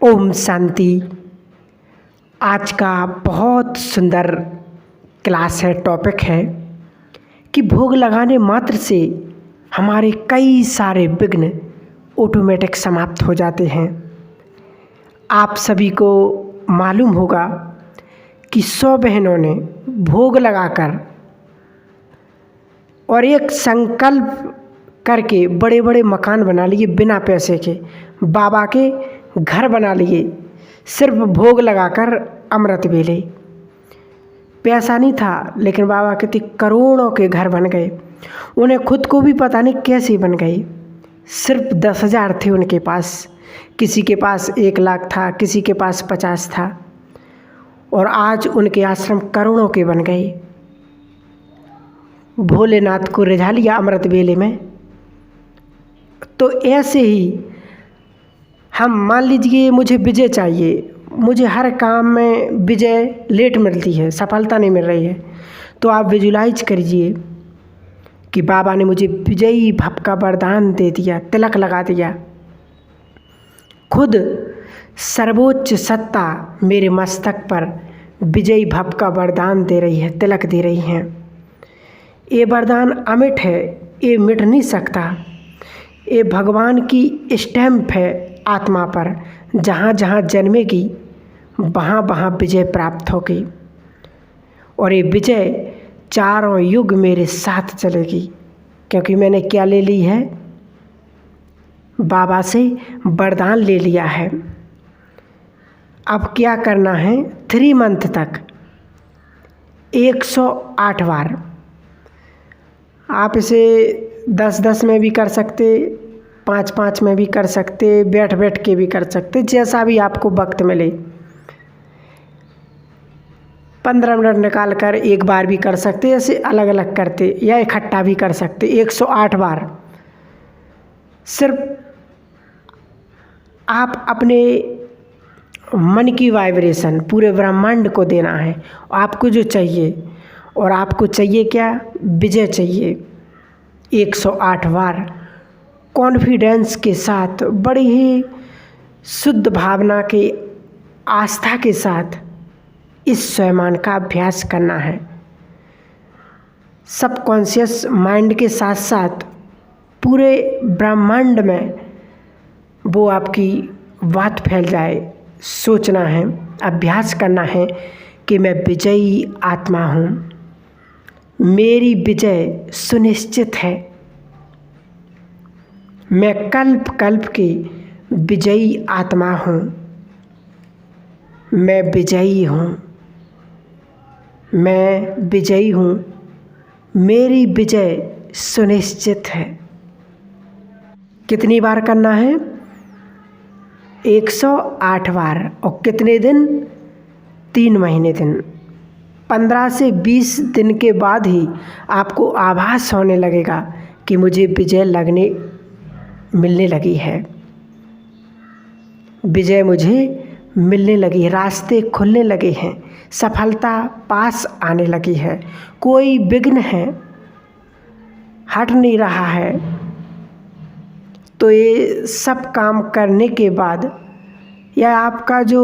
ओम शांति। आज का बहुत सुंदर क्लास है, टॉपिक है कि भोग लगाने मात्र से हमारे कई सारे विघ्न ऑटोमेटिक समाप्त हो जाते हैं। आप सभी को मालूम होगा कि 100 बहनों ने भोग लगाकर और एक संकल्प करके बड़े बड़े मकान बना लिए बिना पैसे के, बाबा के घर बना लिए, सिर्फ भोग लगाकर अमृत बेले। पैसा नहीं था लेकिन बाबा कहते करोड़ों के घर बन गए। उन्हें खुद को भी पता नहीं कैसे बन गए। सिर्फ 10,000 थे उनके पास, किसी के पास 1 लाख था, किसी के पास 50 था, और आज उनके आश्रम करोड़ों के बन गए। भोलेनाथ को रिझा लिया अमृत बेले में। तो ऐसे ही हम मान लीजिए मुझे विजय चाहिए, मुझे हर काम में विजय लेट मिलती है, सफलता नहीं मिल रही है, तो आप विजुलाइज करिए कि बाबा ने मुझे विजयी भव का वरदान दे दिया, तिलक लगा दिया। खुद सर्वोच्च सत्ता मेरे मस्तक पर विजयी भव का वरदान दे रही है, तिलक दे रही हैं। ये वरदान अमिट है, ये मिट नहीं सकता। ये भगवान की स्टैम्प है आत्मा पर। जहाँ जहाँ जन्मेगी वहाँ वहाँ विजय प्राप्त होगी, और ये विजय चारों युग मेरे साथ चलेगी, क्योंकि मैंने क्या ले ली है, बाबा से वरदान ले लिया है। अब क्या करना है, 3 मंथ तक 108 बार। आप इसे 10-10 में भी कर सकते, 5-5 में भी कर सकते, बैठ बैठ के भी कर सकते, जैसा भी आपको वक्त मिले। 15 मिनट निकाल कर एक बार भी कर सकते, ऐसे अलग अलग करते या इकट्ठा भी कर सकते। 108 बार सिर्फ आप अपने मन की वाइब्रेशन पूरे ब्रह्मांड को देना है। आपको जो चाहिए, और आपको चाहिए क्या, विजय चाहिए। 108 बार कॉन्फिडेंस के साथ, बड़ी ही शुद्ध भावना के, आस्था के साथ इस स्वयमान का अभ्यास करना है। सबकॉन्शियस माइंड के साथ साथ पूरे ब्रह्मांड में वो आपकी बात फैल जाए। सोचना है, अभ्यास करना है कि मैं विजयी आत्मा हूँ, मेरी विजय सुनिश्चित है, मैं कल्प कल्प की विजयी आत्मा हूँ, मैं विजयी हूँ, मैं विजयी हूँ, मेरी विजय सुनिश्चित है। कितनी बार करना है, 108 बार। और कितने दिन, 3 महीने दिन। 15 से 20 दिन के बाद ही आपको आभास होने लगेगा कि मुझे विजय मिलने लगी है, विजय मुझे मिलने लगी है, रास्ते खुलने लगे हैं, सफलता पास आने लगी है, कोई विघ्न है हट नहीं रहा है। तो ये सब काम करने के बाद, या आपका जो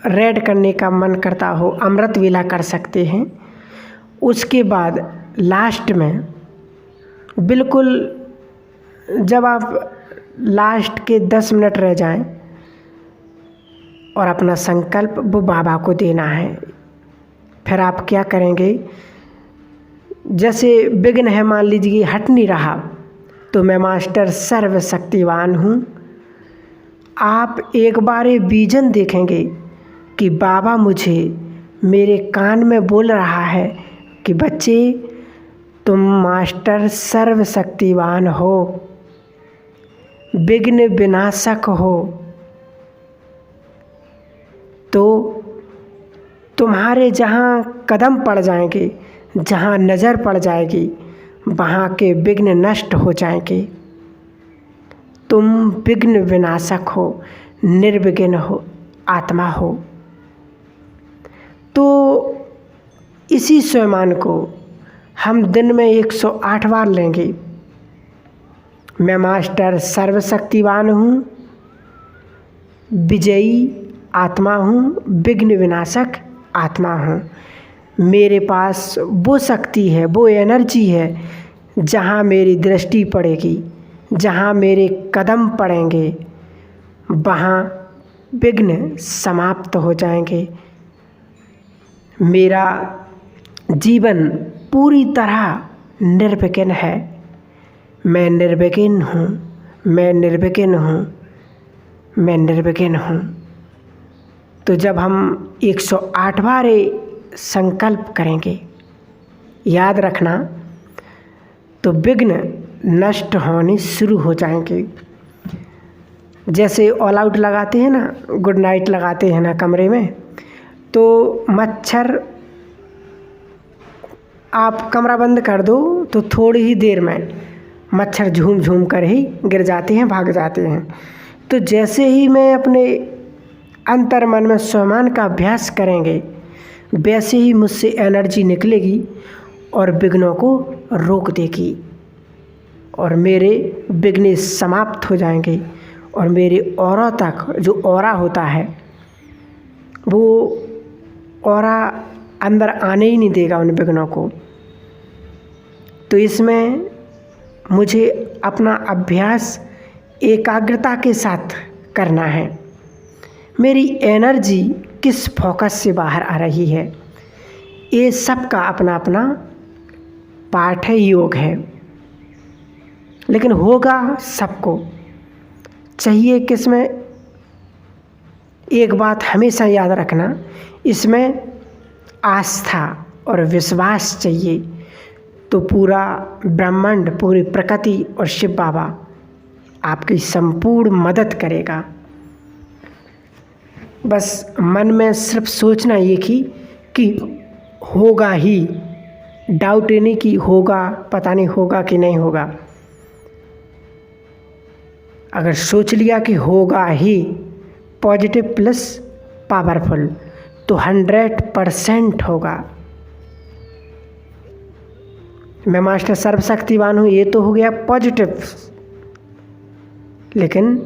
रेड करने का मन करता हो, अमृत वेला कर सकते हैं। उसके बाद लास्ट में बिल्कुल जब आप लास्ट के 10 मिनट रह जाएं, और अपना संकल्प वो बाबा को देना है। फिर आप क्या करेंगे, जैसे विघ्न है मान लीजिए हट नहीं रहा, तो मैं मास्टर सर्वशक्तिवान हूँ। आप एक बार ये विजन देखेंगे कि बाबा मुझे मेरे कान में बोल रहा है कि बच्चे तुम मास्टर सर्वशक्तिवान हो, विघ्न विनाशक हो। तो तुम्हारे जहाँ कदम पड़ जाएंगे, जहाँ नज़र पड़ जाएगी, वहाँ के विघ्न नष्ट हो जाएंगे। तुम विघ्न विनाशक हो, निर्विघ्न हो, आत्मा हो। तो इसी स्वयमान को हम दिन में 108 बार लेंगे। मैं मास्टर सर्वशक्तिवान हूँ, विजयी आत्मा हूँ, विघ्न विनाशक आत्मा हूँ। मेरे पास वो शक्ति है, वो एनर्जी है, जहाँ मेरी दृष्टि पड़ेगी, जहाँ मेरे कदम पड़ेंगे, वहाँ विघ्न समाप्त हो जाएंगे। मेरा जीवन पूरी तरह निर्विघ्न है। मैं निर्विघ्न हूँ, मैं निर्विघ्न हूँ, मैं निर्विघ्न हूँ। तो जब हम 108 बार संकल्प करेंगे, याद रखना, तो विघ्न नष्ट होने शुरू हो जाएंगे। जैसे ऑल आउट लगाते हैं ना, गुड नाइट लगाते हैं ना कमरे में, तो मच्छर, आप कमरा बंद कर दो तो थोड़ी ही देर में मच्छर झूम झूम कर ही गिर जाते हैं, भाग जाते हैं। तो जैसे ही मैं अपने अंतर मन में स्वमान का अभ्यास करेंगे, वैसे ही मुझसे एनर्जी निकलेगी और विघ्नों को रोक देगी और मेरे विघ्न समाप्त हो जाएंगे। और मेरे ऑरा तक, जो ऑरा होता है, वो ऑरा अंदर आने ही नहीं देगा उन विघ्नों को। तो इसमें मुझे अपना अभ्यास एकाग्रता के साथ करना है। मेरी एनर्जी किस फोकस से बाहर आ रही है, ये सबका अपना अपना पाठ है, योग है। लेकिन होगा सबको, चाहिए किसमें, एक बात हमेशा याद रखना, इसमें आस्था और विश्वास चाहिए। तो पूरा ब्रह्मांड, पूरी प्रकृति और शिव बाबा आपकी संपूर्ण मदद करेगा। बस मन में सिर्फ सोचना ये कि होगा ही, डाउट ही नहीं कि होगा, पता नहीं होगा कि नहीं होगा। अगर सोच लिया कि होगा ही, पॉजिटिव प्लस पावरफुल, तो 100% होगा। मैं मास्टर सर्वशक्तिवान हूँ, ये तो हो गया पॉजिटिव, लेकिन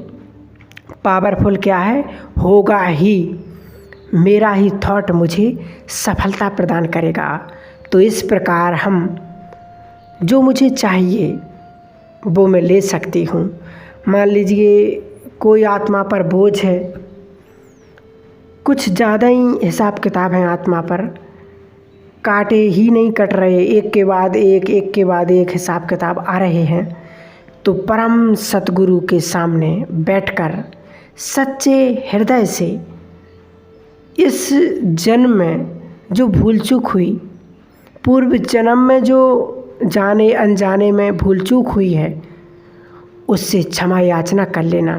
पावरफुल क्या है, होगा ही। मेरा ही थॉट मुझे सफलता प्रदान करेगा। तो इस प्रकार हम जो मुझे चाहिए वो मैं ले सकती हूँ। मान लीजिए कोई आत्मा पर बोझ है, कुछ ज़्यादा ही हिसाब किताब है आत्मा पर, कांटे ही नहीं कट रहे, एक के बाद एक हिसाब किताब आ रहे हैं। तो परम सतगुरु के सामने बैठकर सच्चे हृदय से इस जन्म में जो भूल चूक हुई, पूर्व जन्म में जो जाने अनजाने में भूल चूक हुई है, उससे क्षमा याचना कर लेना।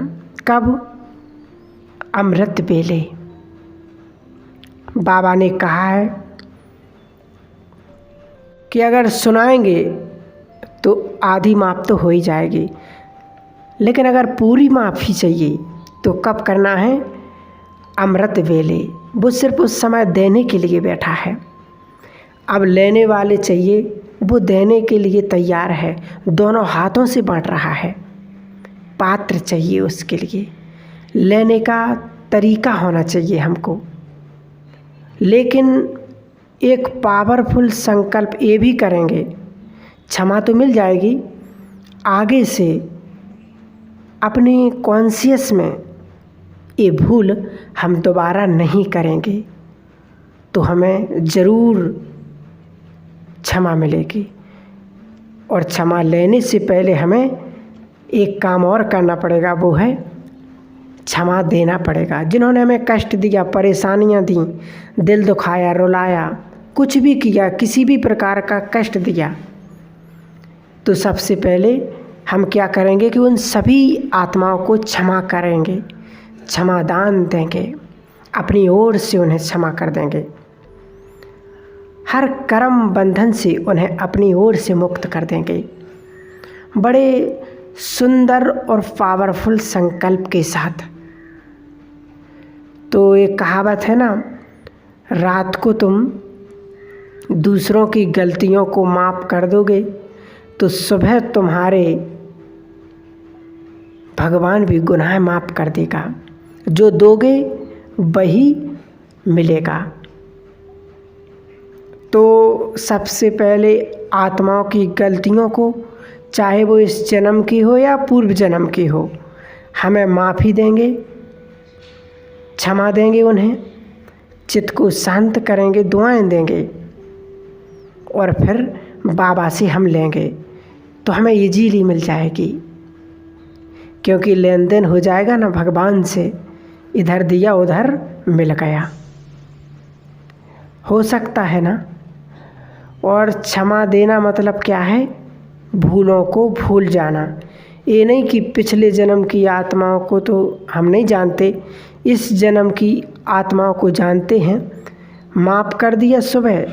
कब? अमृत बेले। बाबा ने कहा है कि अगर सुनाएंगे तो आधी माफ़ तो हो ही जाएगी, लेकिन अगर पूरी माफ़ी चाहिए तो कब करना है? अमृत वेले। वो सिर्फ उस समय देने के लिए बैठा है। अब लेने वाले चाहिए, वो देने के लिए तैयार है, दोनों हाथों से बांट रहा है। पात्र चाहिए उसके लिए, लेने का तरीका होना चाहिए हमको। लेकिन एक पावरफुल संकल्प ये भी करेंगे, क्षमा तो मिल जाएगी, आगे से अपनी कॉन्शियस में ये भूल हम दोबारा नहीं करेंगे, तो हमें ज़रूर क्षमा मिलेगी। और क्षमा लेने से पहले हमें एक काम और करना पड़ेगा, वो है क्षमा देना पड़ेगा। जिन्होंने हमें कष्ट दिया, परेशानियां दी, दिल दुखाया, रुलाया, कुछ भी किया, किसी भी प्रकार का कष्ट दिया, तो सबसे पहले हम क्या करेंगे कि उन सभी आत्माओं को क्षमा करेंगे, क्षमादान देंगे, अपनी ओर से उन्हें क्षमा कर देंगे। हर कर्म बंधन से उन्हें अपनी ओर से मुक्त कर देंगे। बड़े सुंदर और पावरफुल संकल्प के साथ। तो एक कहावत है ना, रात को तुम दूसरों की गलतियों को माफ़ कर दोगे तो सुबह तुम्हारे भगवान भी गुनाह माफ़ कर देगा। जो दोगे वही मिलेगा। तो सबसे पहले आत्माओं की गलतियों को, चाहे वो इस जन्म की हो या पूर्व जन्म की हो, हमें माफ़ी देंगे, क्षमा देंगे, उन्हें चित्त को शांत करेंगे, दुआएं देंगे और फिर बाबा से हम लेंगे तो हमें इजीली मिल जाएगी, क्योंकि लेन देन हो जाएगा ना भगवान से। इधर दिया उधर मिल गया, हो सकता है ना। और क्षमा देना मतलब क्या है? भूलों को भूल जाना। ये नहीं कि पिछले जन्म की आत्माओं को तो हम नहीं जानते, इस जन्म की आत्माओं को जानते हैं। माफ़ कर दिया, सुबह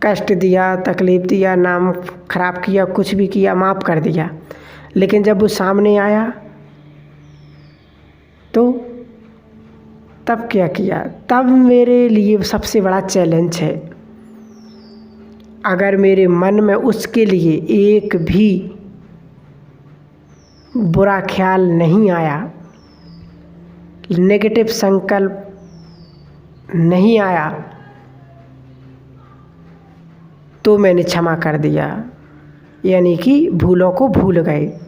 कष्ट दिया, तकलीफ़ दिया, नाम खराब किया, कुछ भी किया, माफ़ कर दिया, लेकिन जब वो सामने आया तो तब क्या किया? तब मेरे लिए सबसे बड़ा चैलेंज है, अगर मेरे मन में उसके लिए एक भी बुरा ख्याल नहीं आया, नेगेटिव संकल्प नहीं आया, तो मैंने क्षमा कर दिया, यानी कि भूलों को भूल गए।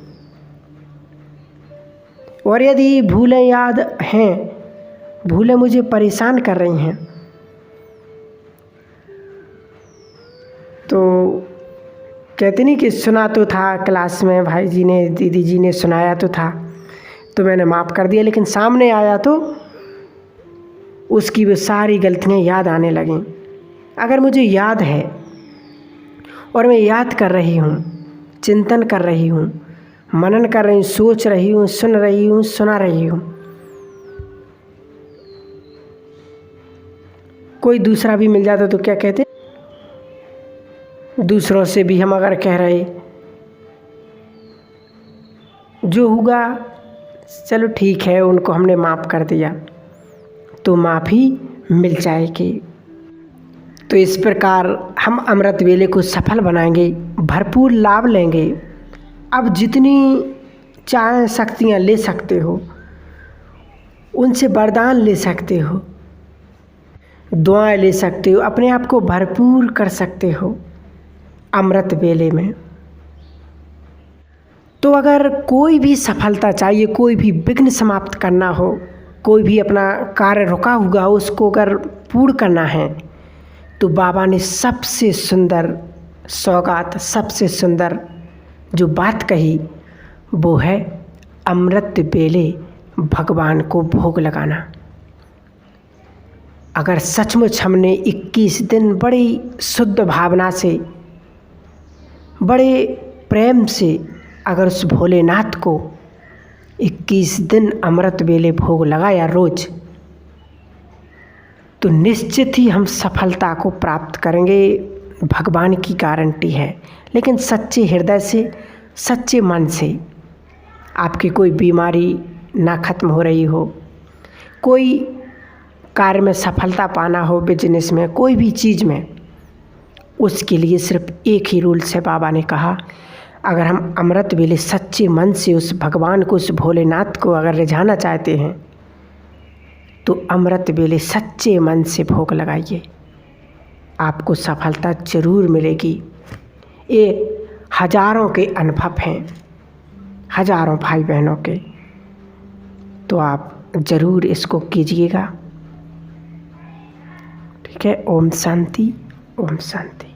और यदि भूलें याद हैं, भूलें मुझे परेशान कर रही हैं, तो कहते नहीं कि सुना तो था क्लास में, भाई जी ने, दीदी जी ने सुनाया तो था, तो मैंने माफ़ कर दिया, लेकिन सामने आया तो उसकी वो सारी गलतियाँ याद आने लगीं। अगर मुझे याद है और मैं याद कर रही हूँ, चिंतन कर रही हूँ, मनन कर रही हूँ, सोच रही हूँ, सुन रही हूँ, सुना रही हूँ, कोई दूसरा भी मिल जाता तो क्या कहते? दूसरों से भी हम अगर कह रहे जो होगा चलो ठीक है, उनको हमने माफ़ कर दिया, तो माफ़ी मिल जाएगी। तो इस प्रकार हम अमृत वेले को सफल बनाएंगे, भरपूर लाभ लेंगे। अब जितनी चाहे शक्तियाँ ले सकते हो, उनसे वरदान ले सकते हो, दुआएं ले सकते हो, अपने आप को भरपूर कर सकते हो अमृत वेले में। तो अगर कोई भी सफलता चाहिए, कोई भी विघ्न समाप्त करना हो, कोई भी अपना कार्य रुका हुआ हो, उसको अगर पूर्ण करना है, तो बाबा ने सबसे सुंदर सौगात, सबसे सुंदर जो बात कही वो है अमृत वेले भगवान को भोग लगाना। अगर सचमुच हमने 21 दिन बड़ी शुद्ध भावना से, बड़े प्रेम से अगर उस भोलेनाथ को 21 दिन अमृत वेले भोग लगाया रोज, तो निश्चित ही हम सफलता को प्राप्त करेंगे, भगवान की गारंटी है। लेकिन सच्चे हृदय से, सच्चे मन से। आपकी कोई बीमारी ना खत्म हो रही हो, कोई कार्य में सफलता पाना हो, बिजनेस में, कोई भी चीज़ में, उसके लिए सिर्फ एक ही रूल से बाबा ने कहा, अगर हम अमृत वेले सच्चे मन से उस भगवान को, उस भोलेनाथ को अगर रिझाना चाहते हैं, तो अमृत वेले सच्चे मन से भोग लगाइए, आपको सफलता ज़रूर मिलेगी। ये हजारों के अनुभव हैं, हजारों भाई बहनों के, तो आप ज़रूर इसको कीजिएगा। ठीक है। ओम शांति, ओम शांति।